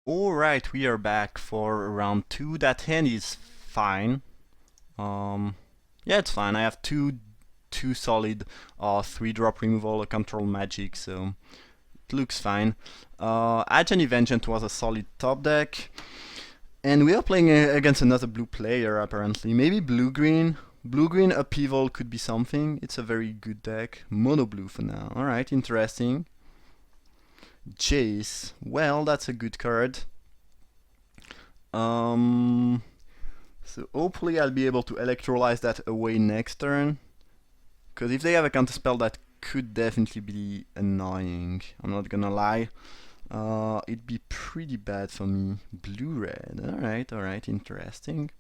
Alright, we are back for round 2. That hand is fine. Yeah, it's fine. I have two solid 3-drop removal, a control magic, so it looks fine. Agent Vengeance was a solid top deck. And we are playing against another blue player, apparently. Maybe blue-green. Blue-green upheaval could be something. It's a very good deck. Mono-blue for now. Alright, interesting. Jace. Well, that's a good card. So hopefully I'll be able to electrolyze that away next turn. Because if they have a counterspell, that could definitely be annoying. I'm not gonna lie. It'd be pretty bad for me. Blue-red. Alright, interesting.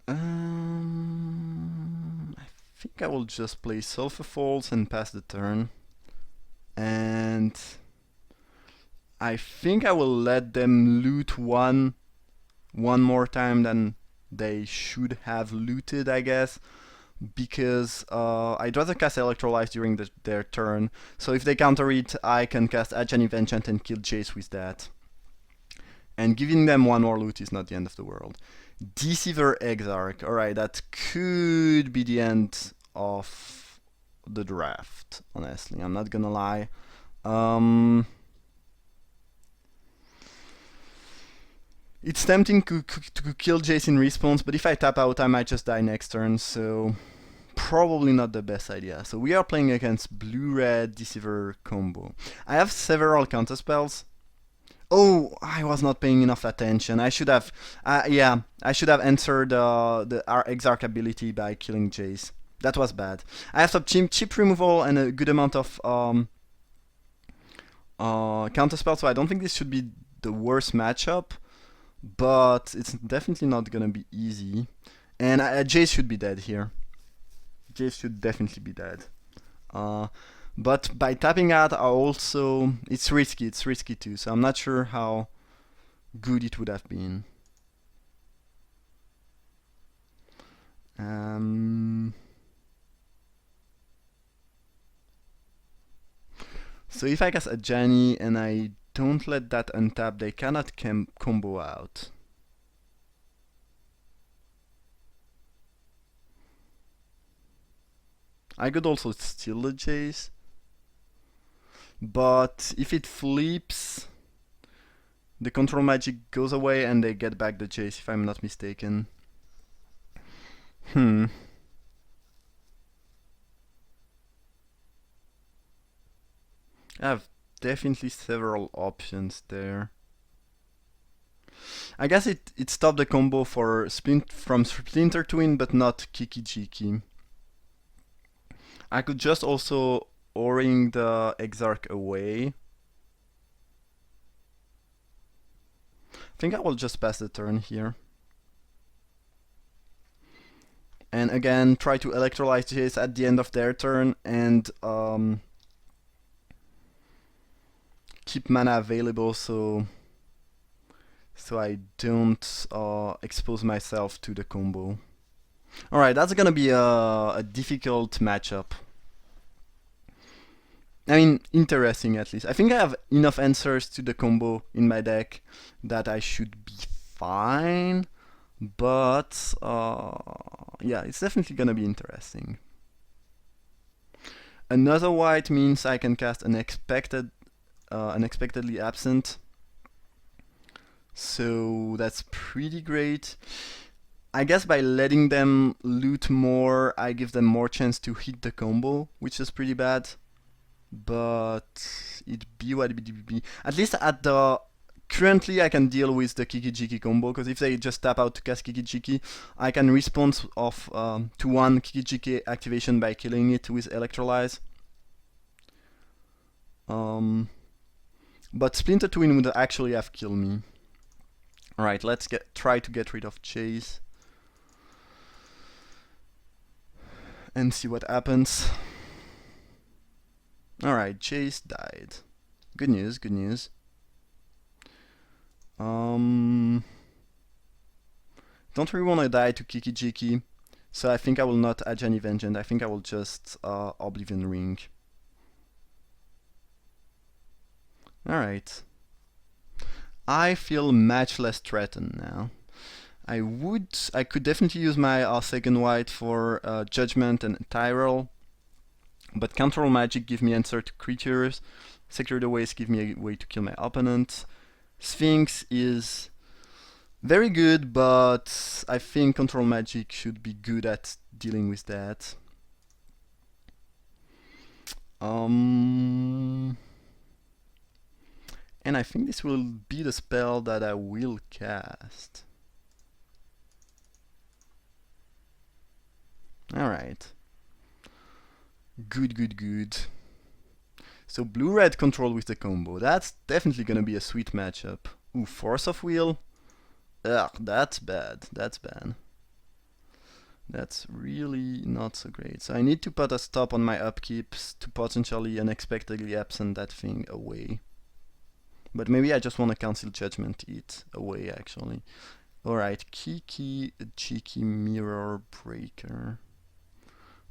I think I will just play Sulfur Falls and pass the turn. And I think I will let them loot one more time than they should have looted, I guess. Because I'd rather cast Electrolyze during their turn. So if they counter it, I can cast Agent Vengeance and kill Jace with that. And giving them one more loot is not the end of the world. Deceiver Exarch. Alright, that could be the end of the draft, honestly. I'm not gonna lie. It's tempting to kill Jace in response, but if I tap out, I might just die next turn, so probably not the best idea. So we are playing against blue-red Deceiver combo. I have several counterspells. Oh, I was not paying enough attention. I should have, I should have answered the Exarch ability by killing Jace. That was bad. I have some chip removal and a good amount of counterspell, so I don't think this should be the worst matchup. But it's definitely not gonna be easy. And Jace should be dead here. Jace should definitely be dead. But by tapping out, it's risky too. So I'm not sure how good it would have been. So if I cast a Janny and I don't let that untap, they cannot combo out. I could also steal the Jace. But if it flips, the control magic goes away and they get back the Jace, if I'm not mistaken. I have definitely several options there. I guess it stopped the combo from Splinter Twin, but not Kiki Jiki. I could just also O-ring the Exarch away. I think I will just pass the turn here. And again, try to electrolyze Jace at the end of their turn and keep mana available so I don't expose myself to the combo. Alright, that's gonna be a difficult matchup. I mean, interesting at least. I think I have enough answers to the combo in my deck that I should be fine. But yeah, it's definitely gonna be interesting. Another white means I can cast Unexpectedly Absent. So that's pretty great. I guess by letting them loot more, I give them more chance to hit the combo, which is pretty bad. But it be what it be. At least currently I can deal with the Kiki Jiki combo, because if they just tap out to cast Kiki Jiki, I can respond to one Kiki Jiki activation by killing it with Electrolyze. But Splinter Twin would actually have killed me. Alright, let's try to get rid of Jace. And see what happens. Alright, Jace died. Good news, good news. Don't really want to die to Kiki Jiki, so I think I will not Agent Vengeance. I think I will just Oblivion Ring. Alright. I feel much less threatened now. I could definitely use my second white for Judgment and Tyrell, but Control Magic give me answer to creatures. Secure the Waste give me a way to kill my opponent. Sphinx is very good, but I think Control Magic should be good at dealing with that. And I think this will be the spell that I will cast. Alright. Good. So blue-red control with the combo. That's definitely gonna be a sweet matchup. Ooh, Force of Will. Ugh, that's bad. That's really not so great. So I need to put a stop on my upkeeps to potentially unexpectedly absent that thing away. But maybe I just want to cancel Judgment it away, actually. Alright, Kiki, Cheeky Mirror Breaker.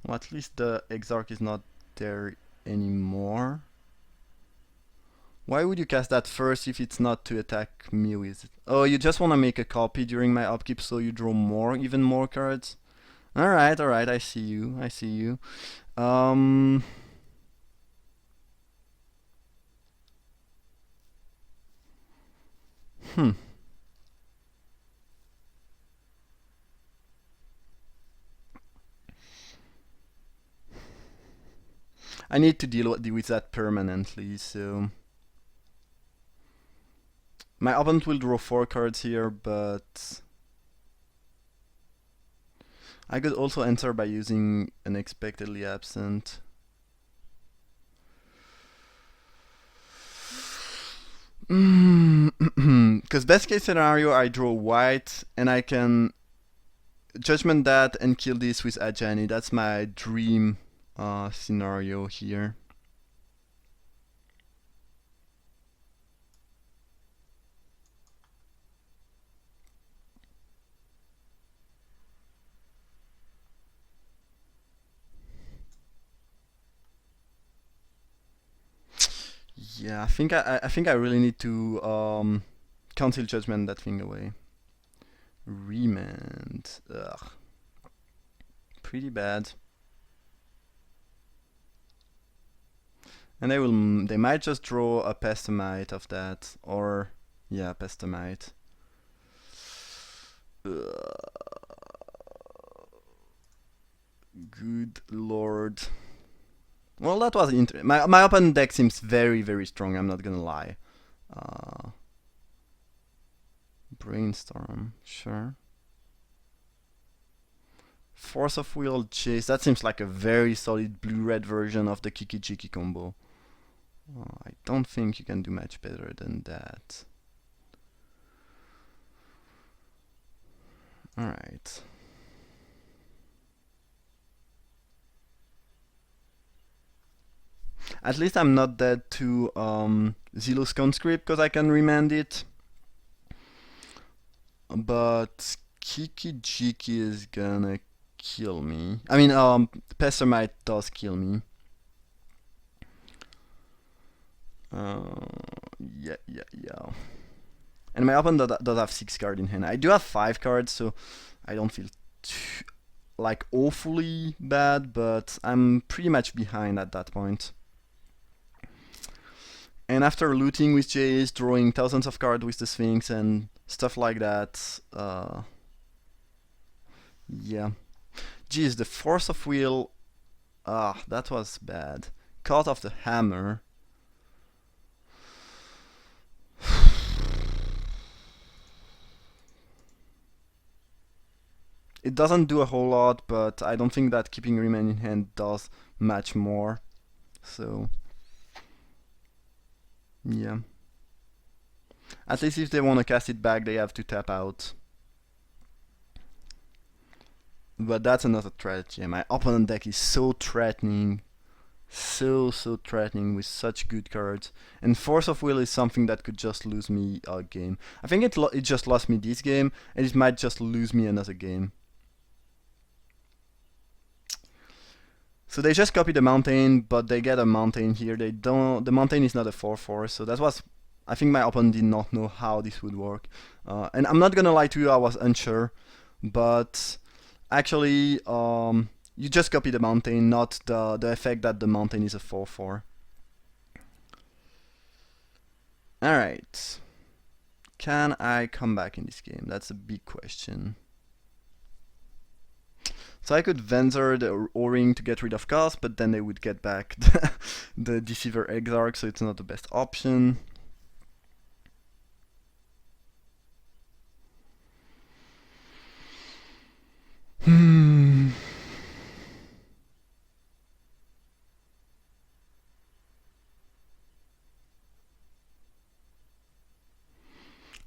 Well, at least the Exarch is not there anymore. Why would you cast that first if it's not to attack me with it? Oh, you just want to make a copy during my upkeep so you draw even more cards? Alright, I see you. I need to deal with that permanently, so... My opponent will draw 4 cards here, but... I could also enter by using Unexpectedly Absent. Because best case scenario, I draw white, and I can Judgment that and kill this with Ajani. That's my dream scenario here. Yeah, I think I really need to cancel Judgment that thing away. Remand. Ugh. Pretty bad. And they might just draw a Pestamite of that, or yeah, Pestamite. Good lord. Well, that was interesting. My opponent deck seems very strong, I'm not gonna lie. Brainstorm, sure. Force of Will, Chase, that seems like a very solid blue-red version of the Kiki Jiki combo. I don't think you can do much better than that. Alright. At least I'm not dead to Zillow's Conscript because I can remand it. But Kiki Jiki is gonna kill me. I mean, Pestamite does kill me. Yeah. And my opponent does have 6 cards in hand. I do have 5 cards, so I don't feel too, like, awfully bad, but I'm pretty much behind at that point. And after looting with Jace, drawing thousands of cards with the Sphinx and stuff like that, yeah. Geez, the Force of Will, that was bad. Card of the Hammer. It doesn't do a whole lot, but I don't think that keeping Remand in hand does much more. So, yeah. At least if they want to cast it back, they have to tap out. But that's another strategy. My opponent deck is so threatening. So threatening with such good cards. And Force of Will is something that could just lose me a game. I think it just lost me this game, and it might just lose me another game. So they just copy the mountain, but they get a mountain here. They don't. The mountain is not a 4/4, so that was I think my opponent did not know how this would work. And I'm not gonna lie to you, I was unsure. But actually, you just copy the mountain, not the effect that the mountain is a 4/4. Alright. Can I come back in this game? That's a big question. So I could Venser the O-ring to get rid of cost, but then they would get back the Deceiver Exarch, so it's not the best option.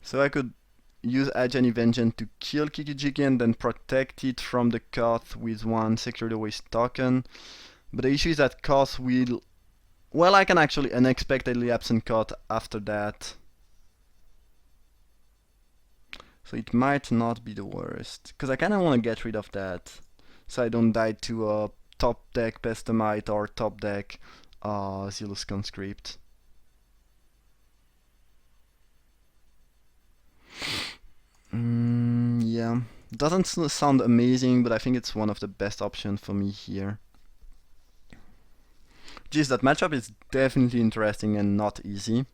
So I could use Ajani Vengeance to kill Kikijiki and then protect it from the Koth with one Secure the Waste token. But the issue is that Koth will... Well, I can actually unexpectedly absent Koth after that. So it might not be the worst. Because I kind of want to get rid of that. So I don't die to a top deck Pestamite or top deck Zealous Conscript. Yeah, doesn't sound amazing, but I think it's one of the best options for me here. Geez, that matchup is definitely interesting and not easy.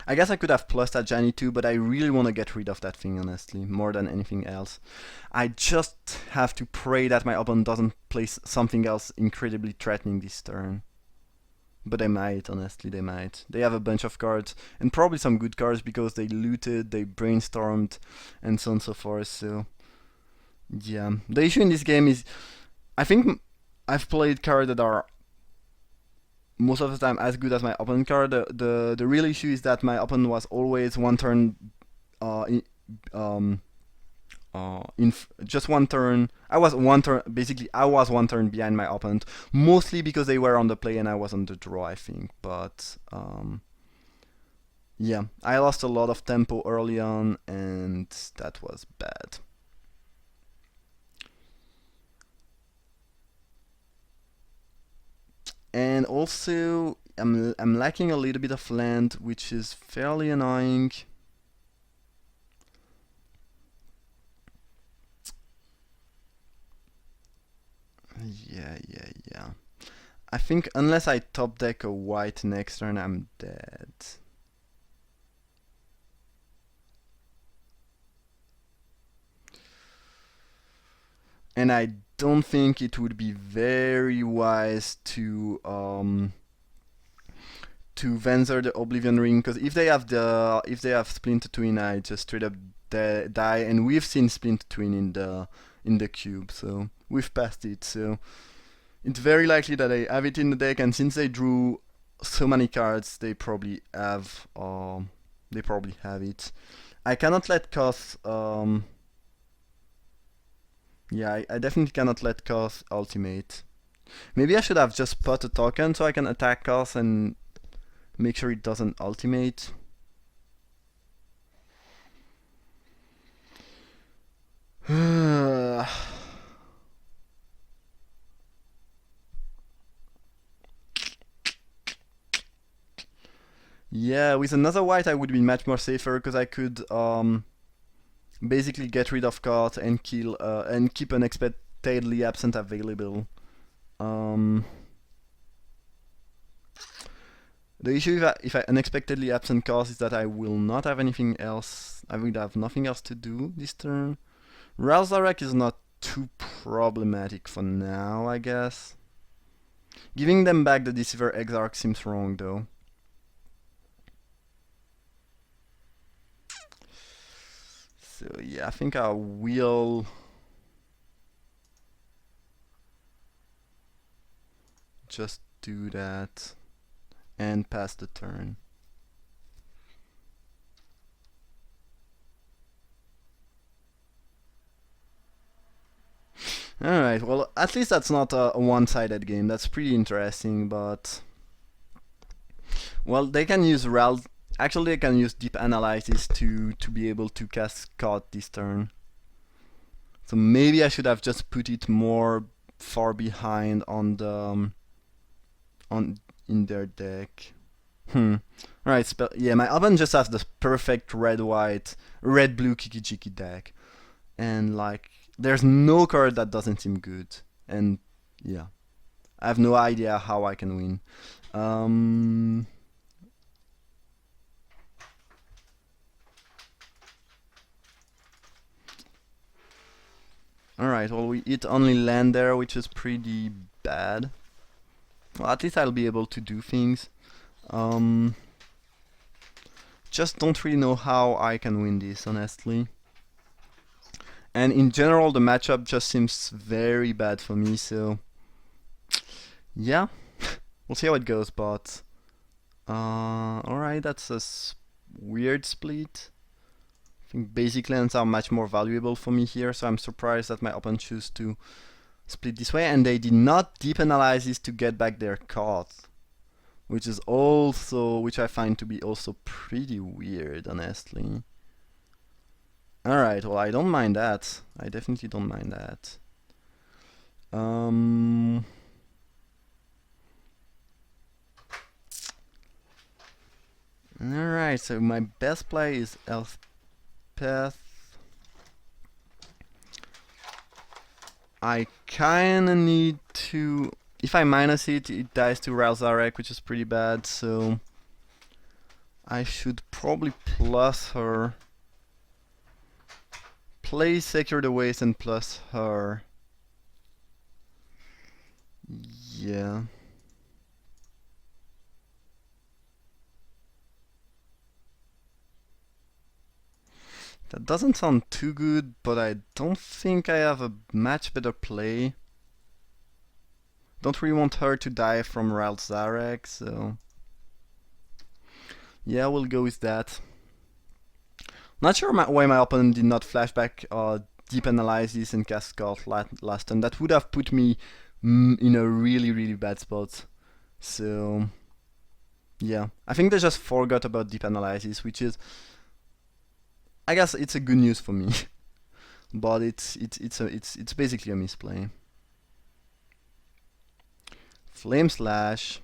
I guess I could have plus that Jani too, but I really want to get rid of that thing, honestly, more than anything else. I just have to pray that my opponent doesn't place something else incredibly threatening this turn. But they might, honestly, they might. They have a bunch of cards, and probably some good cards because they looted, they brainstormed, and so on and so forth, so... Yeah. The issue in this game is... I think I've played cards that are most of the time as good as my opponent card. The real issue is that my opponent was always one turn just one turn. I was one turn behind my opponent, mostly because they were on the play and I was on the draw, I think. But yeah, I lost a lot of tempo early on, and that was bad. And also, I'm lacking a little bit of land, which is fairly annoying. Yeah. I think unless I top deck a white next turn, I'm dead. And I don't think it would be very wise to Venser the Oblivion Ring, because if they have Splinter Twin, I just straight up die, and we've seen Splinter Twin in the cube, so we've passed it. So it's very likely that they have it in the deck, and since they drew so many cards, they probably have it. I cannot let Koth. Yeah, I definitely cannot let Koth ultimate. Maybe I should have just put a token so I can attack Koth and make sure it doesn't ultimate. Yeah, with another white I would be much more safer because I could basically get rid of cards and kill and keep unexpectedly absent available. The issue if I unexpectedly absent cards is that I will not have anything else. I will have nothing else to do this turn. Ralzarek is not too problematic for now, I guess. Giving them back the Deceiver Exarch seems wrong though. So yeah, I think I will just do that and pass the turn. Alright, well, at least that's not a one-sided game. That's pretty interesting, but... Well, they can use Actually, they can use Deep Analysis to be able to cast card this turn. So maybe I should have just put it more far behind on the on in their deck. Alright, yeah, my opponent just has the perfect red-white, red-blue Kiki-Jiki deck. And like, there's no card that doesn't seem good. And yeah, I have no idea how I can win. Alright, well, we hit only land there, which is pretty bad. Well, at least I'll be able to do things. Just don't really know how I can win this, honestly. And in general, the matchup just seems very bad for me, so yeah, we'll see how it goes, but alright, that's a weird split. I think basic lands are much more valuable for me here, so I'm surprised that my opponent chose to split this way, and they did not deep analyze this to get back their cards, which I find to be also pretty weird, honestly. Alright, well, I don't mind that. I definitely don't mind that. Alright, so my best play is Elspeth. I kinda need to... If I minus it, it dies to Ralzarek, which is pretty bad, so... I should probably plus her. Play Secure the Waste and plus her. Yeah. That doesn't sound too good, but I don't think I have a much better play. Don't really want her to die from Ralzarek, so... Yeah, we'll go with that. Not sure why my opponent did not flashback or deep analyze this and cast Scald last turn. That would have put me in a really, really bad spot. So... Yeah, I think they just forgot about deep analysis, which is... I guess it's a good news for me, but it's basically a misplay. Flame Slash.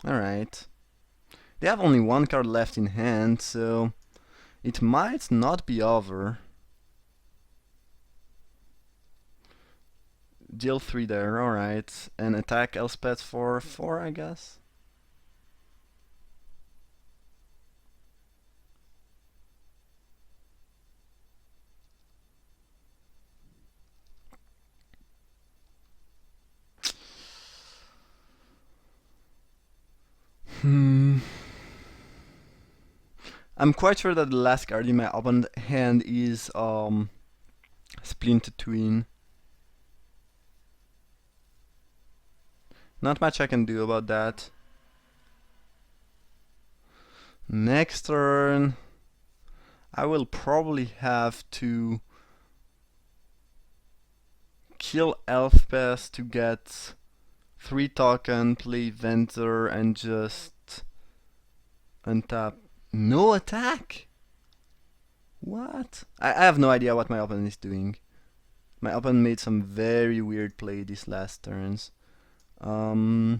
Alright. They have only one card left in hand, so it might not be over. Deal 3 there, alright. And attack Elspeth for 4, I guess. I'm quite sure that the last card in my open hand is Splinter Twin. Not much I can do about that. Next turn, I will probably have to kill Elspeth to get 3 token, play Ventor, and just untap. No attack? What? I have no idea what my opponent is doing. My opponent made some very weird play these last turns. I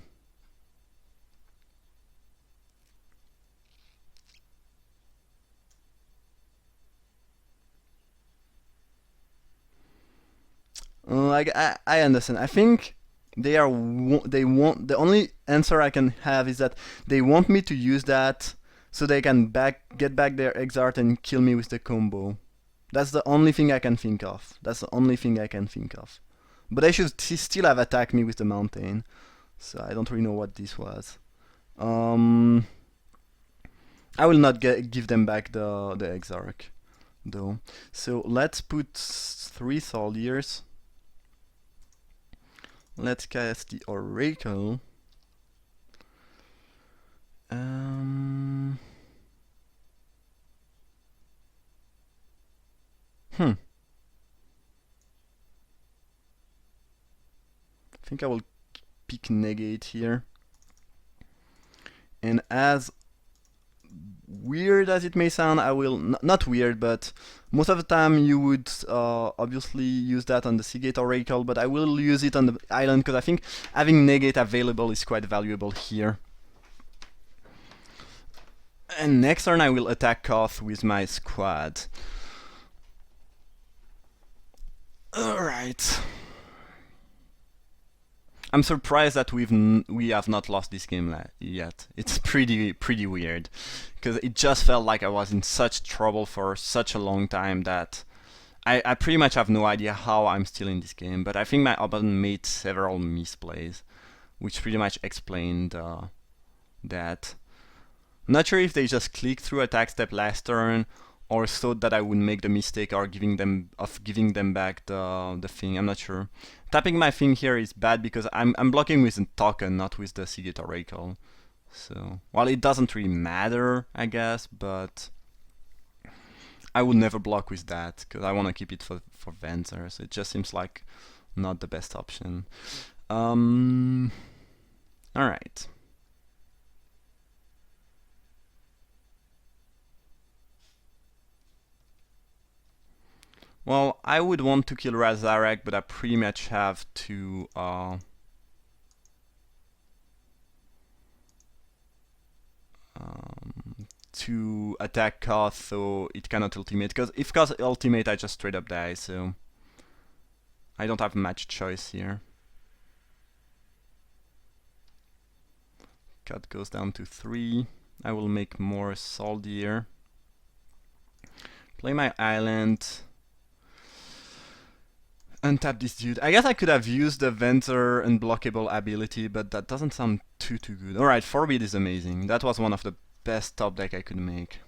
understand. I think they want the only answer I can have is that they want me to use that so they can get back their Exart and kill me with the combo. That's the only thing I can think of. But they should still have attacked me with the mountain. So I don't really know what this was. I will not give them back the Exarch though. So let's put 3 Soldiers. Let's cast the Oracle. I think I will pick Negate here. And as weird as it may sound, I will not weird, but most of the time you would obviously use that on the Seagate Oracle, but I will use it on the island because I think having negate available is quite valuable here. And next turn I will attack Koth with my squad. Alright. I'm surprised that we have not lost this game yet. It's pretty weird, because it just felt like I was in such trouble for such a long time that I pretty much have no idea how I'm still in this game. But I think my opponent made several misplays, which pretty much explained that. I'm not sure if they just clicked through attack step last turn, or thought that I would make the mistake of giving them back the thing. I'm not sure. Tapping my thing here is bad because I'm blocking with a token, not with the Seagate Oracle. So, well, it doesn't really matter, I guess, but I would never block with that because I want to keep it for Venser. So it just seems like not the best option. All right. Well, I would want to kill Razarek, but I pretty much have to attack Koth, so it cannot ultimate. Because if Koth ultimate, I just straight up die, so I don't have much choice here. Cut goes down to 3. I will make more Soldier. Play my island. Untap this dude. I guess I could have used the Venter unblockable ability, but that doesn't sound too good. Alright, Forbid is amazing. That was one of the best top deck I could make.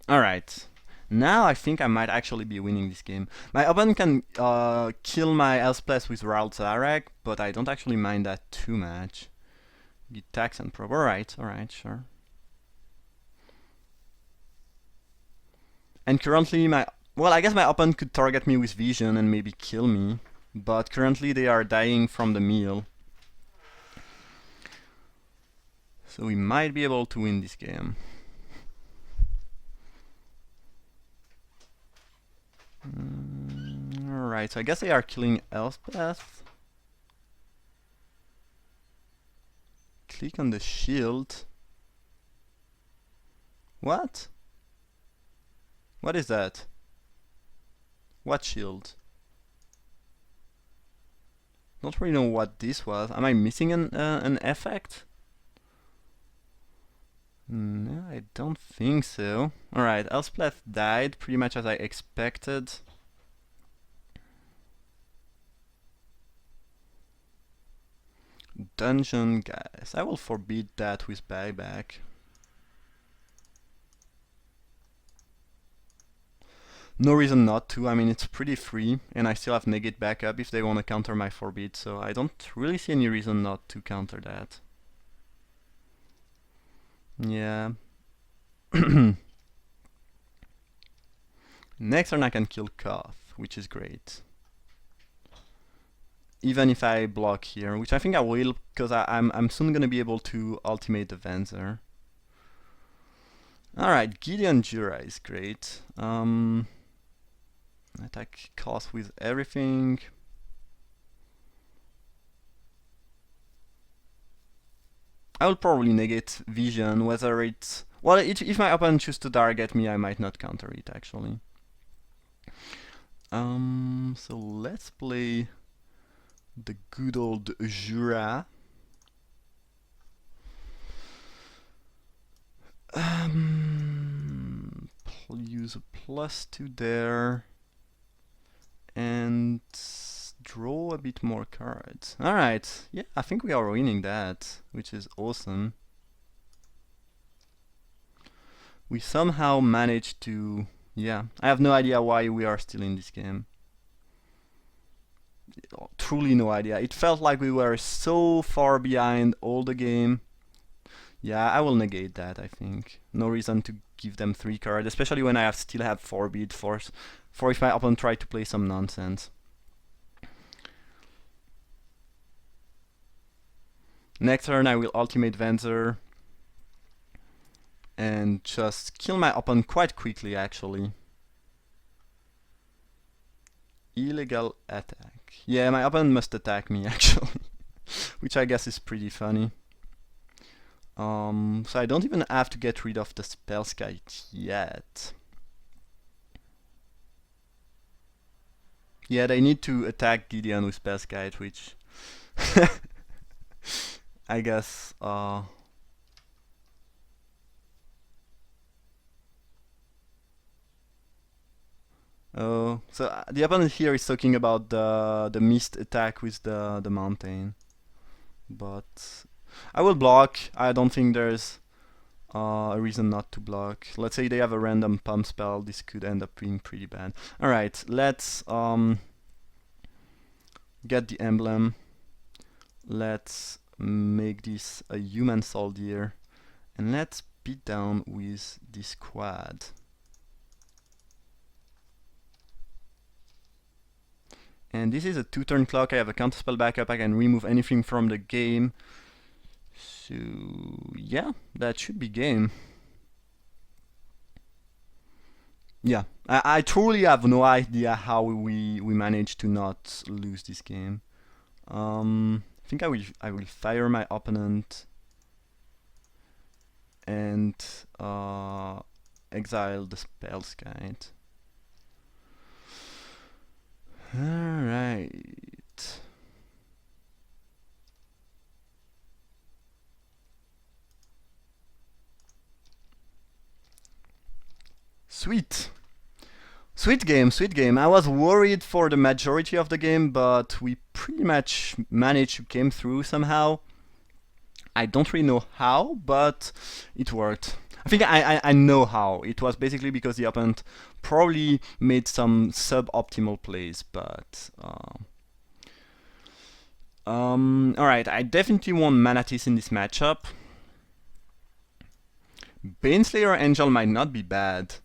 Alright. Now I think I might actually be winning this game. My opponent can kill my Elspeth with Ral Zarek, but I don't actually mind that too much. Get tax and probe. Alright, sure. And currently well, I guess my opponent could target me with vision and maybe kill me, but currently they are dying from the meal. So we might be able to win this game. Alright, so I guess they are killing Elspeth. Click on the shield. What? What is that? What shield? Don't really know what this was. Am I missing an effect? No, I don't think so. Alright, Elspeth died pretty much as I expected. Dungeon, guys. I will forbid that with buyback. No reason not to. I mean, it's pretty free, and I still have negate backup if they want to counter my forbid, so I don't really see any reason not to counter that. Yeah. Next turn I can kill Koth, which is great. Even if I block here, which I think I will, because I'm soon gonna be able to ultimate the Venser. Alright, Gideon Jura is great. Attack Koth with everything. I will probably negate vision, whether it's... Well, if my opponent chooses to target me, I might not counter it, actually. So let's play the good old Jura. Use a +2 there. And draw a bit more cards. Alright, yeah, I think we are winning that, which is awesome. We somehow managed to... Yeah, I have no idea why we are still in this game. Truly no idea. It felt like we were so far behind all the game. Yeah, I will negate that, I think. No reason to give them 3 cards, especially when I still have Forbid for if my opponent tried to play some nonsense. Next turn I will ultimate Venser. and just kill my opponent quite quickly, actually. Illegal attack. Yeah, my opponent must attack me, actually. Which I guess is pretty funny. So I don't even have to get rid of the Spellskite yet. Yeah, they need to attack Gideon with Spellskite, which I guess oh, so the opponent here is talking about the missed attack with the mountain, but I will block. I don't think there's a reason not to block. Let's say they have a random pump spell. This could end up being pretty bad. All right, let's get the emblem. Let's make this a human soldier, and let's beat down with this quad. And this is a 2-turn clock. I have a counterspell backup. I can remove anything from the game. So yeah, that should be game. Yeah, I truly have no idea how we managed to not lose this game. I think I will fire my opponent and exile the Spellskite. Alright. Sweet. Sweet game, sweet game. I was worried for the majority of the game, but we pretty much managed to came through somehow. I don't really know how, but it worked. I think I know how. It was basically because the opponent probably made some suboptimal plays, but alright, I definitely want Manatis in this matchup. Baneslayer Angel might not be bad.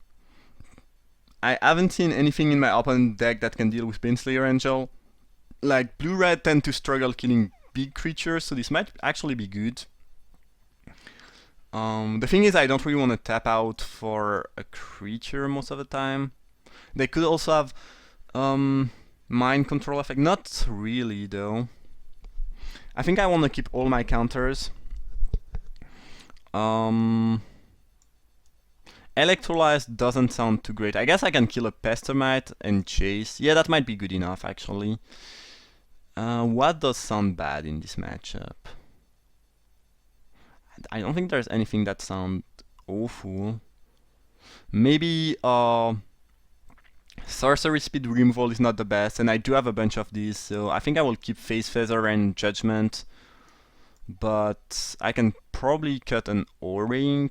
I haven't seen anything in my opponent deck that can deal with Baneslayer Angel. Like, blue-red tend to struggle killing big creatures, so this might actually be good. The thing is, I don't really want to tap out for a creature most of the time. They could also have mind control effect. Not really, though. I think I want to keep all my counters. Electrolyze doesn't sound too great. I guess I can kill a Pestermite and chase. Yeah, that might be good enough, actually. What does sound bad in this matchup? I don't think there's anything that sounds awful. Maybe sorcery speed removal is not the best, and I do have a bunch of these, so I think I will keep Phase Feather and Judgment. But I can probably cut an O-Ring.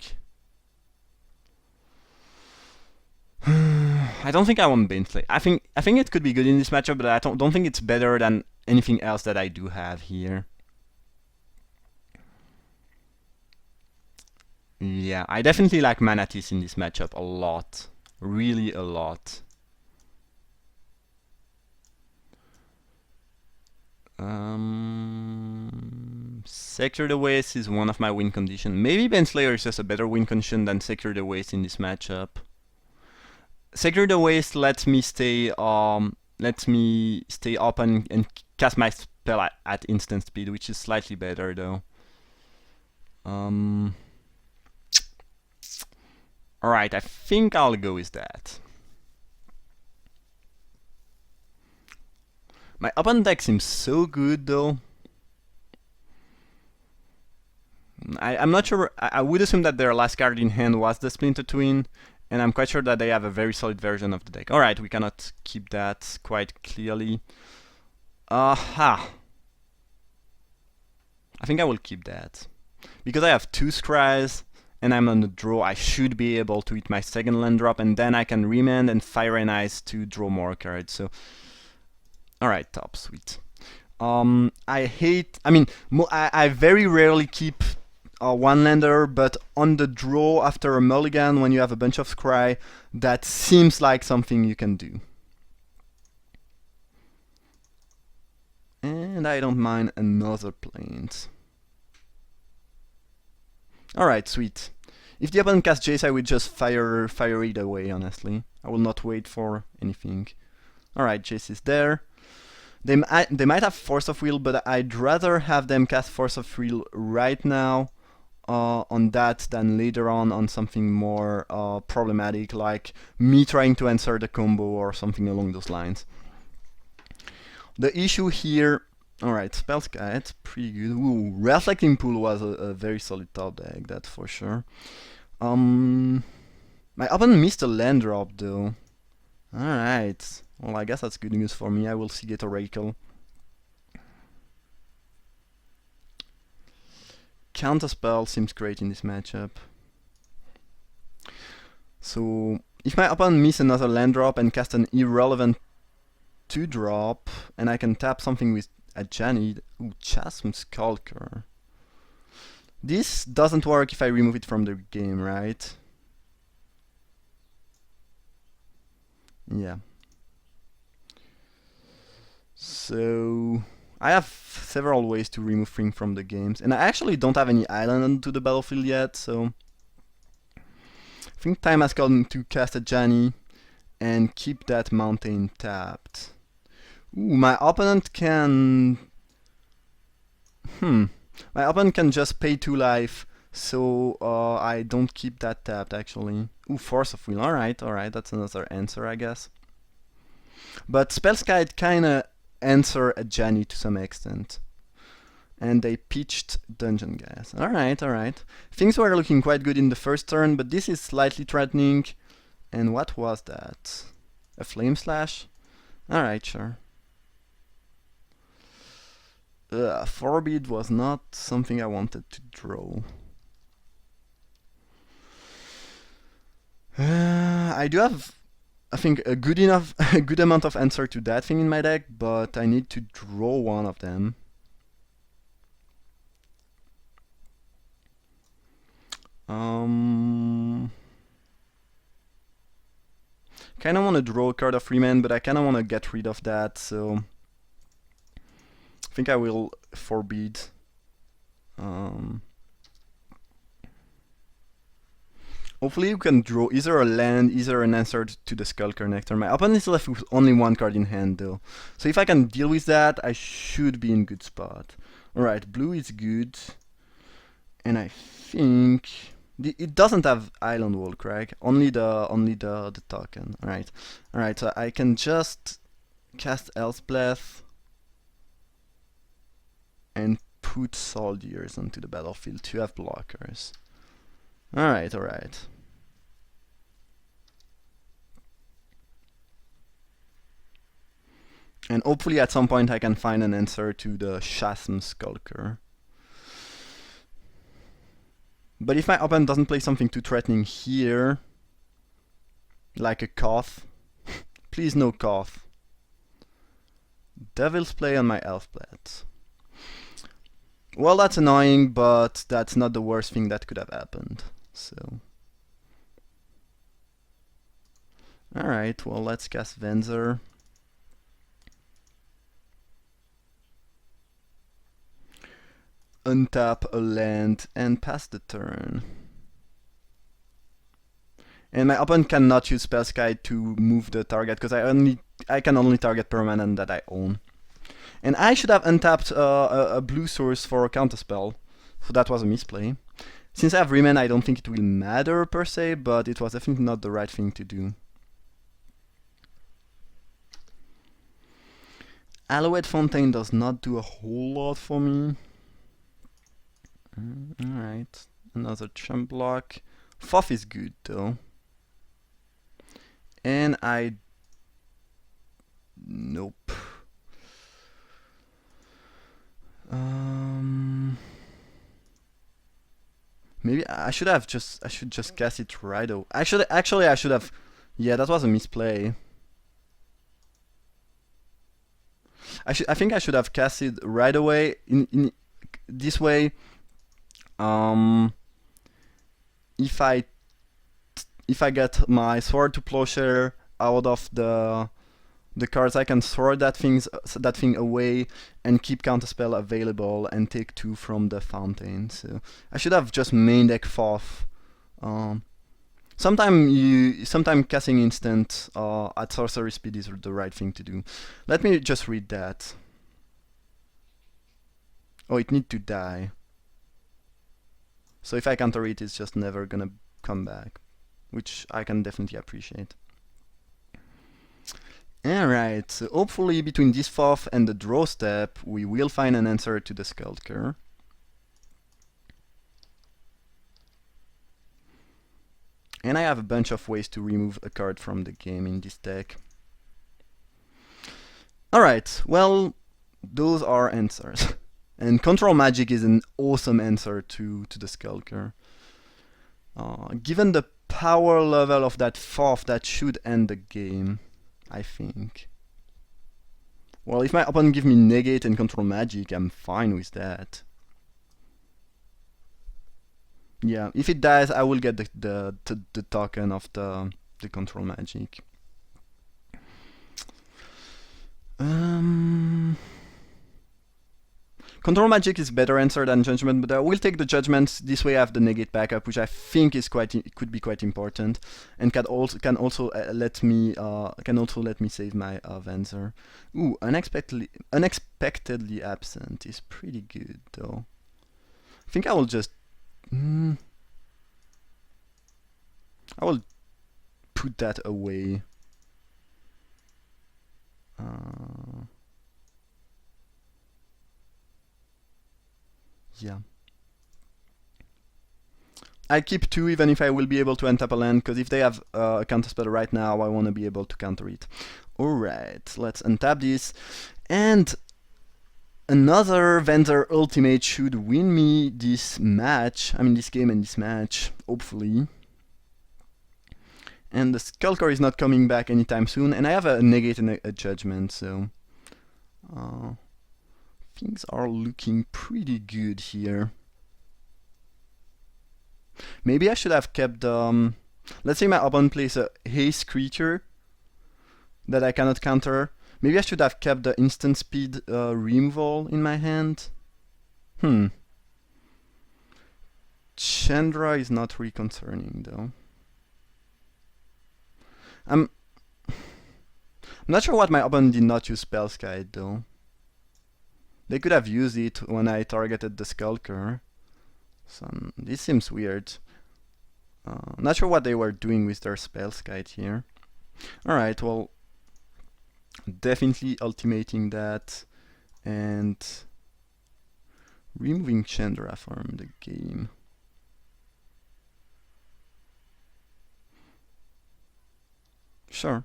I don't think I want Baneslayer. I think it could be good in this matchup, but I don't think it's better than anything else that I do have here. Yeah, I definitely like Manatis in this matchup a lot. Really a lot. Secure the Waste is one of my win conditions. Maybe Baneslayer is just a better win condition than Secure the Waste in this matchup. Secure the Waste lets me stay open and cast my spell at instant speed, which is slightly better though. Alright, I think I'll go with that. My opponent deck seems so good though. I'm not sure. I would assume that their last card in hand was the Splinter Twin, and I'm quite sure that they have a very solid version of the deck. Alright, we cannot keep that quite clearly. Aha! I think I will keep that. Because I have 2 scries, and I'm on the draw, I should be able to hit my second land drop, and then I can remand and Fire and Ice to draw more cards, so... Alright, top, sweet. I very rarely keep one lander, but on the draw after a mulligan, when you have a bunch of scry, that seems like something you can do. And I don't mind another Plains. Alright, sweet. If the opponent casts Jace, I would just fire it away, honestly. I will not wait for anything. Alright, Jace is there. They might have Force of Will, but I'd rather have them cast Force of Will right now on that than later on something more problematic, like me trying to answer the combo or something along those lines. The issue here... Alright, Spellskite, it's pretty good. Ooh, Reflecting Pool was a very solid top deck, that's for sure. My opponent missed a land drop though. Alright, well I guess that's good news for me. I will Seagate Oracle. Counterspell seems great in this matchup. So, if my opponent misses another land drop and cast an irrelevant 2-drop, and I can tap something with a Janid. Ooh, Chasm Skulker. This doesn't work if I remove it from the game, right? Yeah. So I have several ways to remove things from the games, and I actually don't have any island onto the battlefield yet, so I think time has come to cast a Janny and keep that mountain tapped. Ooh, my opponent can... My opponent can just pay 2 life, so I don't keep that tapped, actually. Ooh, Force of Will, alright, that's another answer, I guess. But Spellskite kinda answer a Janny to some extent. And they pitched Dungeon Gas. Alright. Things were looking quite good in the first turn, but this is slightly threatening. And what was that? A Flame Slash? Alright, sure. Forbid was not something I wanted to draw. I do have, I think, a good amount of answer to that thing in my deck, but I need to draw one of them. Kinda wanna draw a card of Freeman, but I kinda wanna get rid of that, so I think I will Forbid. Hopefully you can draw either a land, either an answer to the Skulker Nectar. My opponent is left with only 1 card in hand though. So if I can deal with that, I should be in good spot. Alright, blue is good. And I think... it doesn't have Island Wall, correct? Only the token. Alright, so I can just cast Elspeth and put soldiers onto the battlefield to have blockers. Alright. And hopefully at some point I can find an answer to the Chasm Skulker. But if my opponent doesn't play something too threatening here, like a Koth, please no Koth. Devil's Play on my Elfblad. Well, that's annoying, but that's not the worst thing that could have happened. So, alright, well, let's cast Venser. Untap a land and pass the turn. And my opponent cannot use Spellskite to move the target because I can only target permanent that I own. And I should have untapped a blue source for a counterspell, so that was a misplay. Since I have Riemann, I don't think it will matter per se, but it was definitely not the right thing to do. Alouette Fontaine does not do a whole lot for me. Alright, another chump block. Foff is good though. And nope. Maybe I should just cast it right away. I should have. Yeah, that was a misplay. I think I should have cast it right away. In this way, if I get my Sword to Plowshare out of the cards, I can throw that thing away and keep Counterspell available and take 2 from the fountain. So I should have just main deck Foff Sometimes casting instant at sorcery speed is the right thing to do. Let me just read that. Oh, it need to die. So if I counter it, it's just never gonna come back, which I can definitely appreciate. Alright, so hopefully between this fourth and the draw step, we will find an answer to the Skulker. And I have a bunch of ways to remove a card from the game in this deck. Alright, well, those are answers. And Control Magic is an awesome answer to the Skulker. Given the power level of that fourth, that should end the game, I think. Well, if my opponent gives me negate and Control Magic, I'm fine with that. Yeah, if it dies, I will get the token of the Control Magic. Control Magic is better answer than Judgment, but I will take the Judgment. This way I have the negate backup, which I think is could be quite important, and can also let me save my Venser. Ooh, unexpectedly absent is pretty good though. I think I will just I will put that away. Yeah. I keep 2 even if I will be able to untap a land, because if they have a counterspell right now, I want to be able to counter it. Alright, let's untap this. And another Venser Ultimate should win me this match. I mean this game and this match, hopefully. And the Skulker is not coming back anytime soon, and I have a negate and a judgment, so things are looking pretty good here. Maybe I should have kept let's say my opponent plays a haste creature that I cannot counter. Maybe I should have kept the instant speed removal in my hand. Chandra is not really concerning though. I'm not sure what my opponent did not use Spell Guide though. They could have used it when I targeted the Skulker. So this seems weird. Not sure what they were doing with their Spell Guide here. Alright, well, definitely ultimating that and removing Chandra from the game. Sure.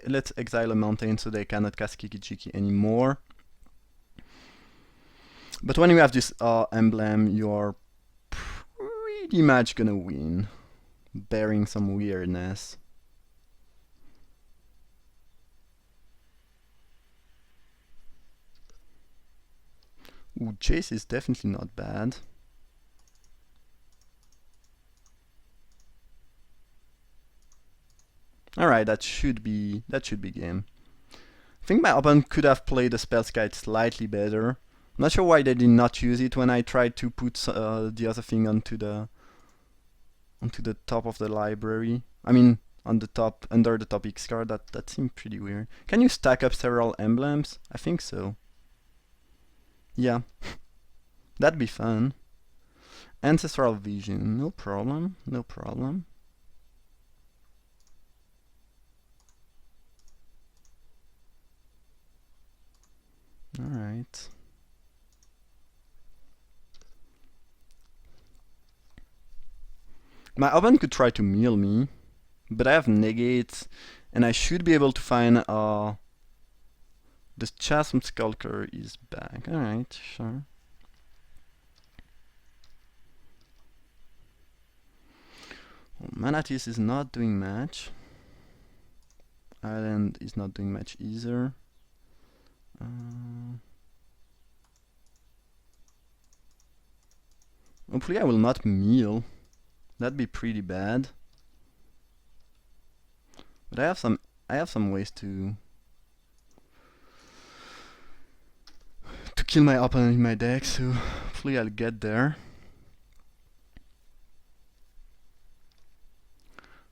Let's exile a mountain so they cannot cast Kiki-Jiki anymore. But when you have this emblem, you're pretty much gonna win, bearing some weirdness. Ooh, Chase is definitely not bad. Alright, that should be game. I think my opponent could have played the Spell Guide slightly better. I'm not sure why they did not use it when I tried to put the other thing onto the top of the library. I mean, on the top, under the top X card. That seemed pretty weird. Can you stack up several emblems? I think so. Yeah, that'd be fun. Ancestral Vision, no problem, no problem. Alright. My opponent could try to meal me, but I have negate, and I should be able to find the Chasm Skulker is back. Alright, sure. Well, Manatis is not doing much. Island is not doing much either. Hopefully I will not meal. That'd be pretty bad. But I have some ways to kill my opponent in my deck, so hopefully I'll get there.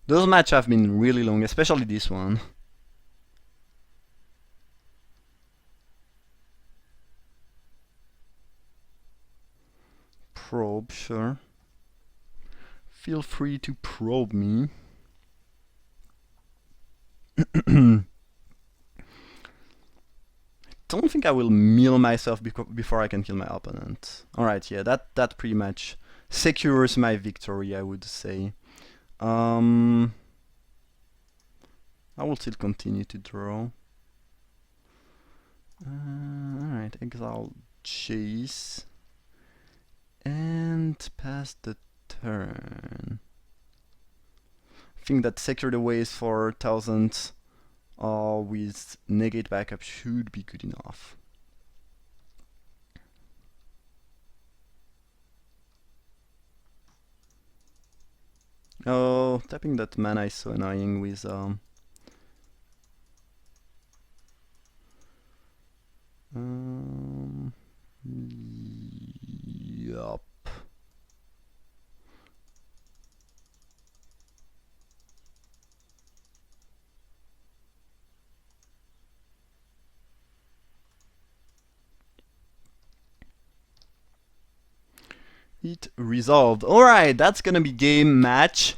Those matches have been really long, especially this one. Probe, sure. Feel free to probe me. Don't think I will mill myself before I can kill my opponent. Alright, yeah, that pretty much secures my victory, I would say. I will still continue to draw. Alright, exile chase. And pass the turn. I think that secured aways for thousands with negate backup should be good enough. Oh, tapping that mana is so annoying with yup. It resolved. Alright, that's gonna be game match.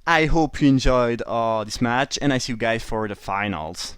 I hope you enjoyed this match, and I see you guys for the finals.